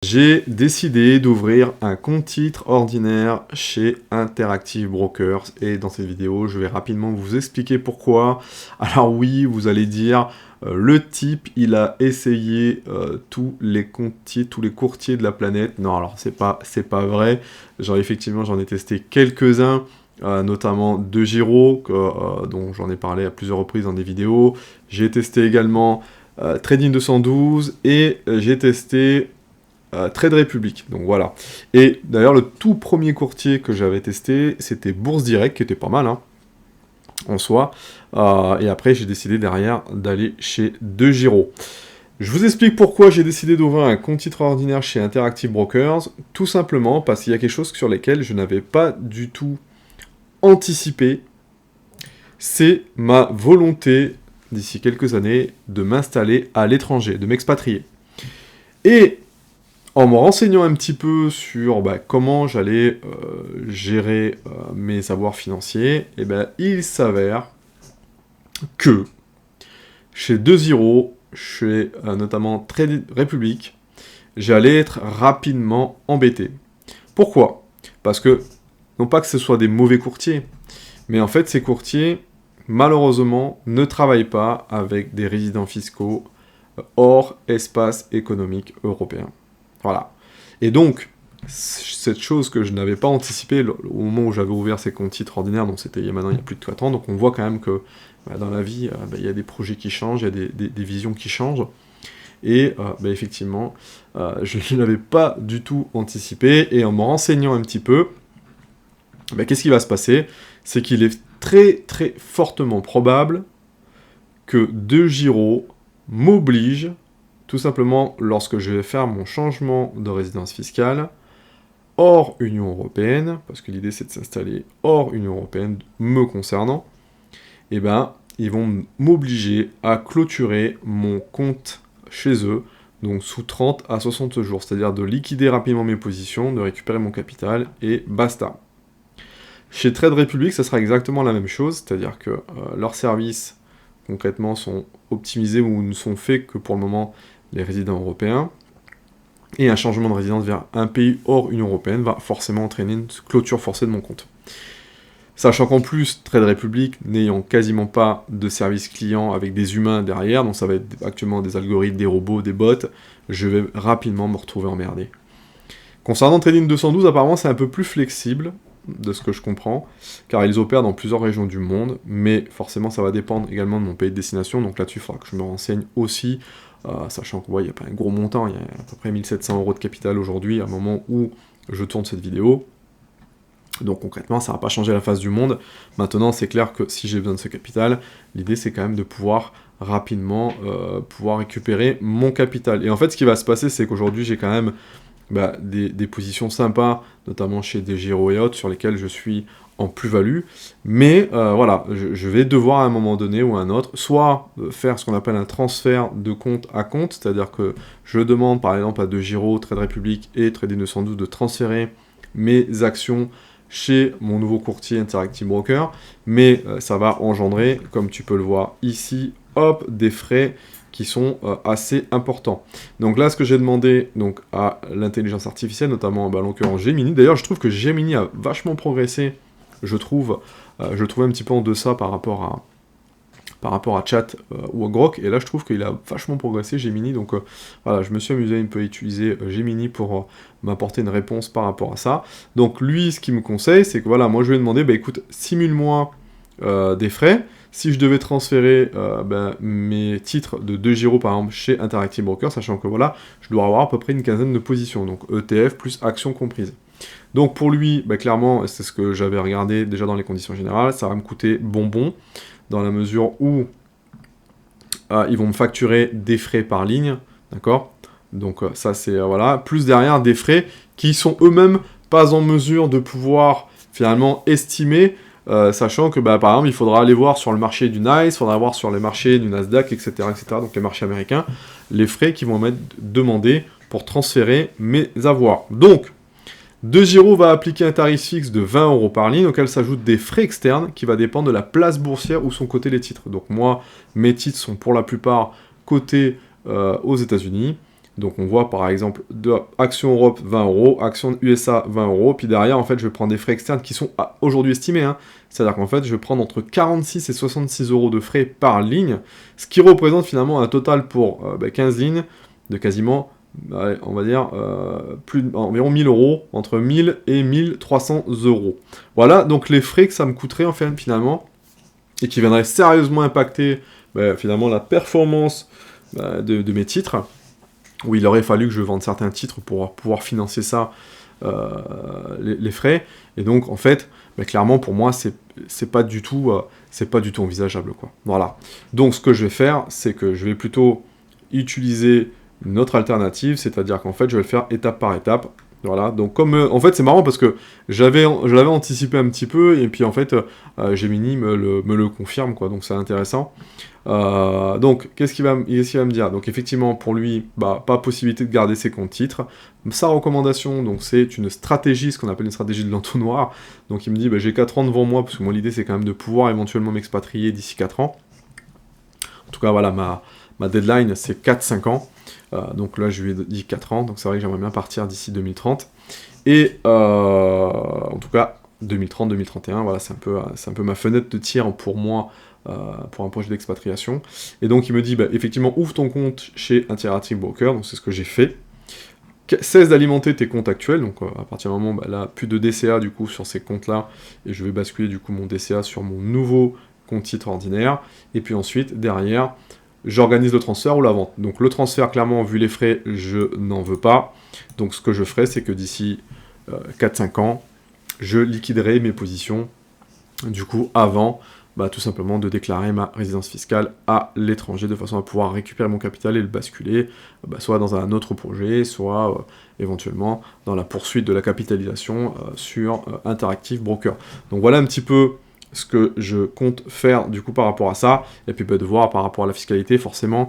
J'ai décidé d'ouvrir un compte titre ordinaire chez Interactive Brokers et dans cette vidéo, je vais rapidement vous expliquer pourquoi. Alors oui, vous allez dire, le type, il a essayé tous les comptes titres, tous les courtiers de la planète. Non, alors c'est pas vrai. Effectivement, j'en ai testé quelques-uns, notamment DeGiro, dont j'en ai parlé à plusieurs reprises dans des vidéos. J'ai testé également Trading 212 et j'ai testé Trade Republic, donc voilà. Et d'ailleurs, le tout premier courtier que j'avais testé, c'était Bourse Direct, qui était pas mal, hein, en soi. Et après, j'ai décidé derrière d'aller chez DeGiro. Je vous explique pourquoi j'ai décidé d'ouvrir un compte titre ordinaire chez Interactive Brokers. Tout simplement parce qu'il y a quelque chose sur lequel je n'avais pas du tout anticipé. C'est ma volonté, d'ici quelques années, de m'installer à l'étranger, de m'expatrier. Et en me renseignant un petit peu sur comment j'allais gérer mes avoirs financiers, il s'avère que chez DeGiro, chez notamment Trade Republic, j'allais être rapidement embêté. Pourquoi? Parce que, non pas que ce soit des mauvais courtiers, mais en fait ces courtiers, malheureusement, ne travaillent pas avec des résidents fiscaux hors espace économique européen. Voilà. Et donc, cette chose que je n'avais pas anticipée au moment où j'avais ouvert ces comptes titres ordinaires, donc c'était maintenant il y a plus de 4 ans, donc on voit quand même que dans la vie, il y a des projets qui changent, il y a des visions qui changent, et effectivement, je ne l'avais pas du tout anticipé, et en me renseignant un petit peu, qu'est-ce qui va se passer? C'est qu'il est très très fortement probable que DeGiro m'oblige, tout simplement lorsque je vais faire mon changement de résidence fiscale hors Union Européenne, parce que l'idée c'est de s'installer hors Union Européenne me concernant, ils vont m'obliger à clôturer mon compte chez eux, donc sous 30 à 60 jours, c'est-à-dire de liquider rapidement mes positions, de récupérer mon capital, et basta. Chez Trade Republic, ça sera exactement la même chose, c'est-à-dire que leurs services, concrètement, sont optimisés ou ne sont faits que pour le moment les résidents européens, et un changement de résidence vers un pays hors Union Européenne va forcément entraîner une clôture forcée de mon compte. Sachant qu'en plus, Trade Republic n'ayant quasiment pas de service client avec des humains derrière, donc ça va être actuellement des algorithmes, des robots, des bots, je vais rapidement me retrouver emmerdé. Concernant Trading 212, apparemment c'est un peu plus flexible, de ce que je comprends, car ils opèrent dans plusieurs régions du monde, mais forcément ça va dépendre également de mon pays de destination, donc là-dessus il faudra que je me renseigne aussi, sachant qu'il n'y a pas un gros montant, il y a à peu près 1700 € de capital aujourd'hui, à un moment où je tourne cette vidéo, donc concrètement ça ne va pas changer la face du monde. Maintenant c'est clair que si j'ai besoin de ce capital, l'idée c'est quand même de pouvoir rapidement pouvoir récupérer mon capital. Et en fait ce qui va se passer c'est qu'aujourd'hui j'ai quand même des positions sympas, notamment chez DeGiro et autres, sur lesquelles je suis en plus-value, mais voilà, je vais devoir à un moment donné ou à un autre, soit faire ce qu'on appelle un transfert de compte à compte, c'est-à-dire que je demande par exemple à DeGiro, Trade Republic et Trading 212 de transférer mes actions chez mon nouveau courtier Interactive Broker, mais ça va engendrer, comme tu peux le voir ici, hop, des frais qui sont assez importants. Donc là, ce que j'ai demandé donc, à l'intelligence artificielle, notamment en l'occurrence Gemini, d'ailleurs je trouve que Gemini a vachement progressé, je trouvais un petit peu en deçà par rapport à Chat ou à Grok, et là je trouve qu'il a vachement progressé Gemini, donc voilà, je me suis amusé un peu à utiliser Gemini pour m'apporter une réponse par rapport à ça. Donc lui, ce qu'il me conseille, c'est que voilà, moi je lui ai demandé, écoute, simule-moi des frais, si je devais transférer mes titres de DeGiro par exemple chez Interactive Brokers, sachant que voilà, je dois avoir à peu près une quinzaine de positions, donc ETF plus actions comprises. Donc pour lui, clairement, c'est ce que j'avais regardé déjà dans les conditions générales, ça va me coûter bonbon, dans la mesure où ils vont me facturer des frais par ligne, d'accord? Donc ça c'est, voilà, plus derrière des frais qui sont eux-mêmes pas en mesure de pouvoir finalement estimer, sachant que par exemple il faudra aller voir sur le marché du NICE, il faudra voir sur les marchés du Nasdaq, etc., donc les marchés américains, les frais qui vont m'être demandés pour transférer mes avoirs. Donc, DeGiro va appliquer un tarif fixe de 20 € par ligne, auquel s'ajoutent des frais externes qui va dépendre de la place boursière où sont cotés les titres. Donc moi, mes titres sont pour la plupart cotés aux États-Unis, Donc on voit par exemple de Action Europe 20 €, Action USA 20 €, puis derrière en fait je vais prendre des frais externes qui sont aujourd'hui estimés, hein. C'est-à-dire qu'en fait je vais prendre entre 46 et 66 € de frais par ligne, ce qui représente finalement un total pour 15 lignes de quasiment, on va dire, environ 1000 €, entre 1000 et 1300 €. Voilà donc les frais que ça me coûterait en fait finalement, et qui viendraient sérieusement impacter finalement la performance de mes titres, où il aurait fallu que je vende certains titres pour pouvoir financer ça, les frais. Et donc, en fait, clairement, pour moi, c'est pas du tout envisageable, quoi. Voilà. Donc, ce que je vais faire, c'est que je vais plutôt utiliser une autre alternative, c'est-à-dire qu'en fait, je vais le faire étape par étape. Voilà, donc comme... en fait, c'est marrant parce que je l'avais anticipé un petit peu, et puis en fait, Gemini me le confirme, quoi, donc c'est intéressant. Donc, qu'est-ce qu'il va me dire? Donc, effectivement, pour lui, pas possibilité de garder ses comptes titres. Sa recommandation, donc, c'est une stratégie, ce qu'on appelle une stratégie de l'entonnoir. Donc, il me dit, j'ai 4 ans devant moi, parce que moi, l'idée, c'est quand même de pouvoir éventuellement m'expatrier d'ici 4 ans. En tout cas, voilà, ma deadline, c'est 4-5 ans. Donc là, je lui ai dit 4 ans, donc c'est vrai que j'aimerais bien partir d'ici 2030. Et en tout cas, 2030-2031, voilà, c'est un peu ma fenêtre de tir pour moi, pour un projet d'expatriation. Et donc il me dit, effectivement, ouvre ton compte chez Interactive Broker, donc c'est ce que j'ai fait. Cesse d'alimenter tes comptes actuels, donc à partir du moment, là, plus de DCA du coup sur ces comptes-là, et je vais basculer du coup mon DCA sur mon nouveau compte titre ordinaire. Et puis ensuite, derrière, j'organise le transfert ou la vente. Donc le transfert, clairement, vu les frais, je n'en veux pas. Donc ce que je ferai, c'est que d'ici 4-5 ans, je liquiderai mes positions, du coup, avant tout simplement de déclarer ma résidence fiscale à l'étranger, de façon à pouvoir récupérer mon capital et le basculer, soit dans un autre projet, soit éventuellement dans la poursuite de la capitalisation sur Interactive Broker. Donc voilà un petit peu ce que je compte faire du coup par rapport à ça, et puis de voir par rapport à la fiscalité, forcément,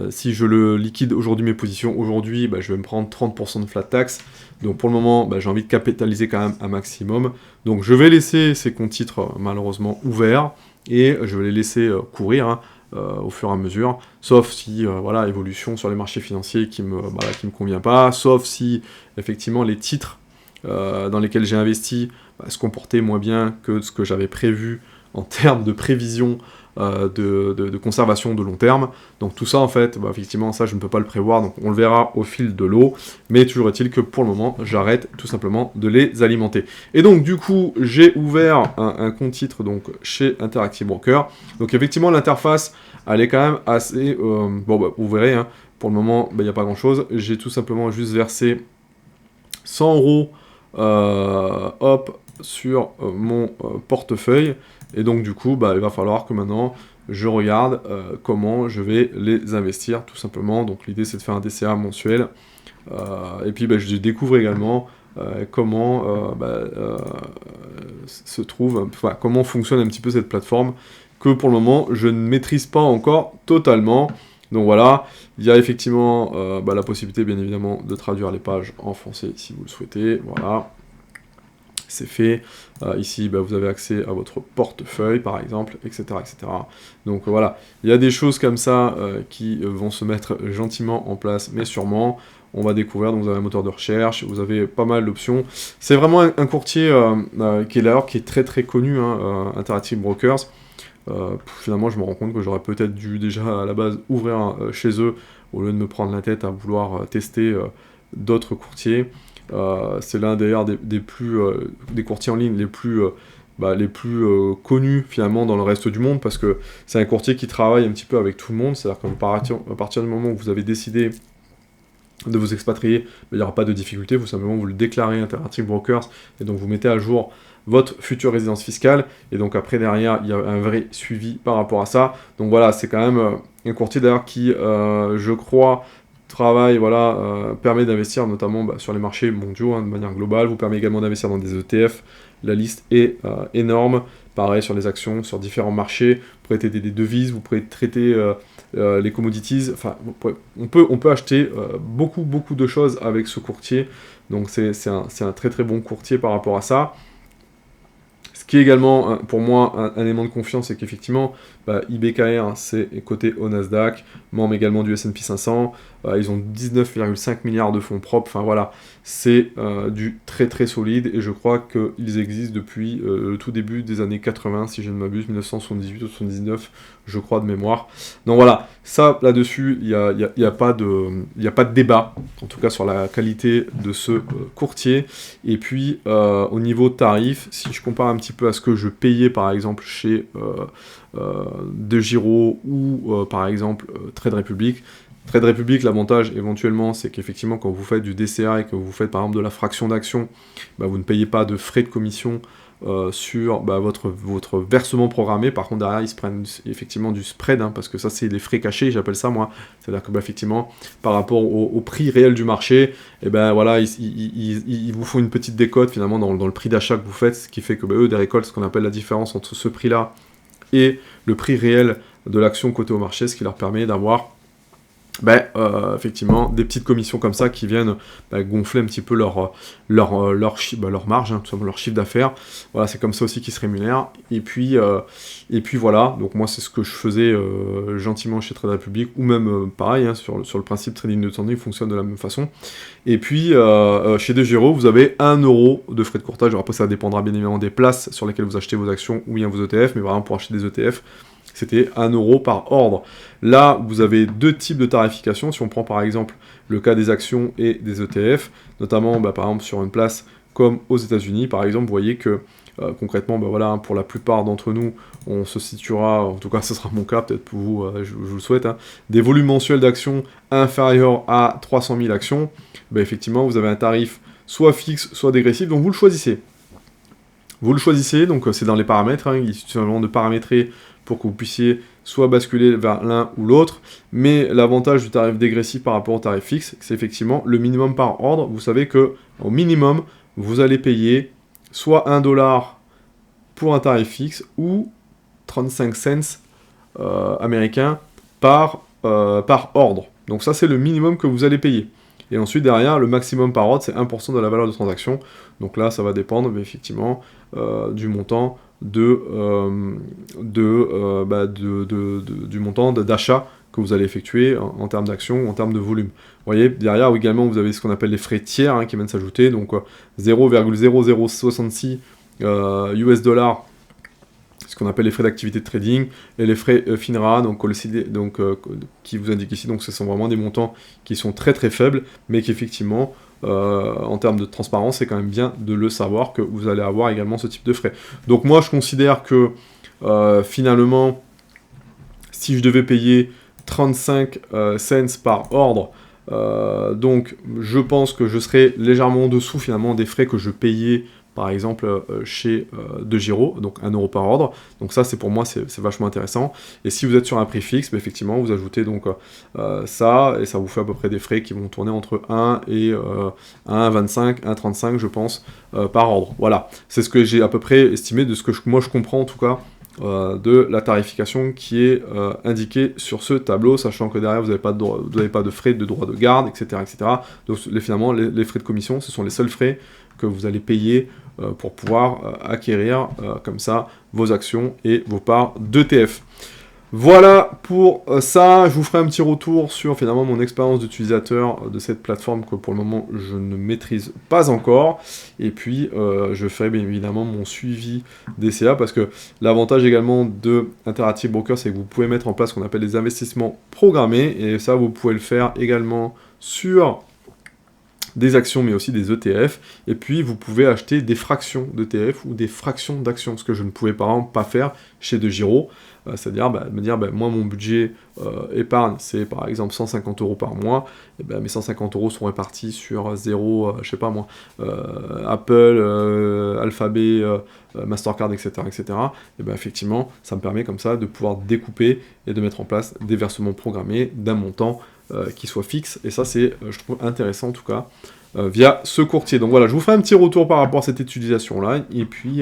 si je le liquide aujourd'hui, mes positions aujourd'hui, je vais me prendre 30% de flat tax, donc pour le moment, j'ai envie de capitaliser quand même un maximum, donc je vais laisser ces comptes titres malheureusement ouverts, et je vais les laisser courir, au fur et à mesure, sauf si, évolution sur les marchés financiers qui me convient pas, sauf si, effectivement, les titres dans lesquels j'ai investi se comportaient moins bien que ce que j'avais prévu en termes de prévision de conservation de long terme. Donc tout ça, en fait, effectivement, ça, je ne peux pas le prévoir, donc on le verra au fil de l'eau, mais toujours est-il que pour le moment, j'arrête tout simplement de les alimenter. Et donc, du coup, j'ai ouvert un compte titre donc, chez Interactive Broker. Donc effectivement, l'interface, elle est quand même assez... vous verrez, hein, pour le moment, il n'y a pas grand-chose. J'ai tout simplement juste versé 100 € sur mon portefeuille, et donc du coup il va falloir que maintenant je regarde comment je vais les investir tout simplement. Donc l'idée c'est de faire un DCA mensuel, et puis je découvre également comment comment fonctionne un petit peu cette plateforme que pour le moment je ne maîtrise pas encore totalement. Donc voilà, il y a effectivement la possibilité bien évidemment de traduire les pages en français si vous le souhaitez, voilà, c'est fait. Ici, vous avez accès à votre portefeuille par exemple, etc. etc. Donc voilà, il y a des choses comme ça qui vont se mettre gentiment en place, mais sûrement, on va découvrir. Donc vous avez un moteur de recherche, vous avez pas mal d'options. C'est vraiment un courtier qui est très très connu, Interactive Brokers. Finalement je me rends compte que j'aurais peut-être dû déjà à la base ouvrir chez eux au lieu de me prendre la tête à vouloir tester d'autres courtiers. C'est l'un d'ailleurs des courtiers en ligne les plus connus finalement dans le reste du monde, parce que c'est un courtier qui travaille un petit peu avec tout le monde. C'est-à-dire qu'à partir du moment où vous avez décidé de vous expatrier, il n'y aura pas de difficulté, vous simplement vous le déclarez Interactive Brokers, et donc vous mettez à jour votre future résidence fiscale, et donc après derrière il y a un vrai suivi par rapport à ça. Donc voilà, c'est quand même un courtier d'ailleurs qui je crois travaille, permet d'investir notamment sur les marchés mondiaux de manière globale, vous permet également d'investir dans des ETF, la liste est énorme, pareil sur les actions, sur différents marchés, vous pouvez traiter des devises, vous pouvez traiter les commodities, enfin on peut acheter beaucoup de choses avec ce courtier, donc c'est un très très bon courtier par rapport à ça. Ce qui est également, pour moi, un élément de confiance, c'est qu'effectivement, IBKR, c'est coté au Nasdaq, membre également du S&P 500, ils ont 19,5 milliards de fonds propres, enfin voilà, c'est du très très solide, et je crois qu'ils existent depuis le tout début des années 80, si je ne m'abuse, 1978 ou 79, je crois de mémoire. Donc voilà, ça, là-dessus, il n'y a pas de débat, en tout cas sur la qualité de ce courtier. Et puis, au niveau tarif, si je compare un petit peu à ce que je payais, par exemple, chez De Giro ou, par exemple, Trade Republic, l'avantage, éventuellement, c'est qu'effectivement, quand vous faites du DCA et que vous faites, par exemple, de la fraction d'action, vous ne payez pas de frais de commission sur votre versement programmé. Par contre, derrière, ils se prennent effectivement du spread, parce que ça, c'est des frais cachés, j'appelle ça, moi. C'est-à-dire que, effectivement, par rapport au prix réel du marché, et voilà, ils vous font une petite décote, finalement, dans le prix d'achat que vous faites, ce qui fait que, eux, des récoltes, ce qu'on appelle la différence entre ce prix-là et le prix réel de l'action cotée au marché, ce qui leur permet d'avoir effectivement, des petites commissions comme ça qui viennent gonfler un petit peu leur marge, tout simplement leur chiffre d'affaires. Voilà, c'est comme ça aussi qu'ils se rémunèrent. Et puis voilà, donc moi c'est ce que je faisais gentiment chez Trade Republic, ou même pareil, sur le principe trading de standing fonctionne de la même façon. Et puis chez De Giro, vous avez 1 euro de frais de courtage. Alors après, ça dépendra bien évidemment des places sur lesquelles vous achetez vos actions ou bien vos ETF, mais vraiment pour acheter des ETF, c'était 1 euro par ordre. Là, vous avez deux types de tarification. Si on prend par exemple le cas des actions et des ETF, notamment par exemple sur une place comme aux États-Unis, par exemple, vous voyez que concrètement, voilà, pour la plupart d'entre nous, on se situera, en tout cas ce sera mon cas, peut-être pour vous, je vous le souhaite, des volumes mensuels d'actions inférieurs à 300 000 actions. Effectivement, vous avez un tarif soit fixe, soit dégressif, donc vous le choisissez. Vous le choisissez, donc c'est dans les paramètres, il suffit simplement de paramétrer pour que vous puissiez soit basculer vers l'un ou l'autre, mais l'avantage du tarif dégressif par rapport au tarif fixe, c'est effectivement le minimum par ordre. Vous savez que au minimum, vous allez payer soit 1 dollar pour un tarif fixe, ou 35 cents américains par ordre. Donc ça, c'est le minimum que vous allez payer. Et ensuite, derrière, le maximum par ordre, c'est 1% de la valeur de transaction. Donc là, ça va dépendre, mais effectivement, du montant du montant d'achat que vous allez effectuer en termes d'action ou en termes de volume. Vous voyez, derrière, également, vous avez ce qu'on appelle les frais tiers qui viennent s'ajouter, donc 0,0066 US dollars, ce qu'on appelle les frais d'activité de trading, et les frais FINRA, qui vous indiquent ici, donc ce sont vraiment des montants qui sont très très faibles, mais qui effectivement, en termes de transparence, c'est quand même bien de le savoir que vous allez avoir également ce type de frais. Donc moi je considère que finalement, si je devais payer 35 cents par ordre, donc je pense que je serais légèrement en dessous finalement des frais que je payais par exemple chez De Giro, donc 1 euro par ordre. Donc ça, c'est pour moi, c'est vachement intéressant. Et si vous êtes sur un prix fixe, effectivement, vous ajoutez donc ça, et ça vous fait à peu près des frais qui vont tourner entre 1 et 1,25, 1,35, je pense, par ordre. Voilà, c'est ce que j'ai à peu près estimé de ce que moi je comprends en tout cas de la tarification qui est indiquée sur ce tableau, sachant que derrière vous n'avez pas de frais de droit de garde, etc. etc. Donc finalement, les frais de commission, ce sont les seuls frais que vous allez payer pour pouvoir acquérir comme ça vos actions et vos parts d'ETF. Voilà pour ça, je vous ferai un petit retour sur finalement mon expérience d'utilisateur de cette plateforme que pour le moment je ne maîtrise pas encore, et puis je ferai bien évidemment mon suivi DCA, parce que l'avantage également de Interactive Broker, c'est que vous pouvez mettre en place ce qu'on appelle des investissements programmés, et ça vous pouvez le faire également sur des actions mais aussi des ETF, et puis vous pouvez acheter des fractions d'ETF ou des fractions d'actions, ce que je ne pouvais par exemple pas faire chez De Giro, c'est-à-dire me dire moi mon budget épargne c'est par exemple 150 € par mois, et mes 150 € sont répartis sur 0, je sais pas moi, Apple, Alphabet, Mastercard, etc. etc. Et effectivement ça me permet comme ça de pouvoir découper et de mettre en place des versements programmés d'un montant qui soit fixe, et ça c'est, je trouve intéressant en tout cas, via ce courtier. Donc voilà, je vous ferai un petit retour par rapport à cette utilisation-là, et puis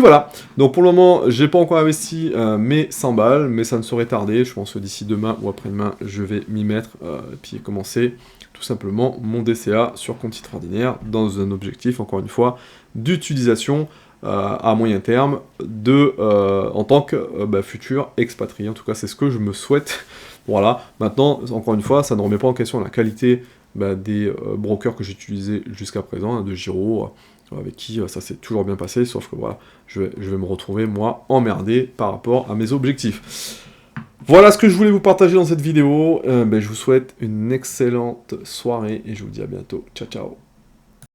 voilà. Donc pour le moment, j'ai pas encore investi mes 100 balles, mais ça ne saurait tarder, je pense que d'ici demain ou après-demain, je vais m'y mettre, et puis commencer tout simplement mon DCA sur compte titre ordinaire, dans un objectif, encore une fois, d'utilisation à moyen terme en tant que futur expatrié. En tout cas, c'est ce que je me souhaite. Voilà, maintenant, encore une fois, ça ne remet pas en question la qualité des brokers que j'ai utilisés jusqu'à présent, de Giro, avec qui ça s'est toujours bien passé, sauf que voilà, je vais me retrouver, moi, emmerdé par rapport à mes objectifs. Voilà ce que je voulais vous partager dans cette vidéo. Je vous souhaite une excellente soirée et je vous dis à bientôt. Ciao, ciao.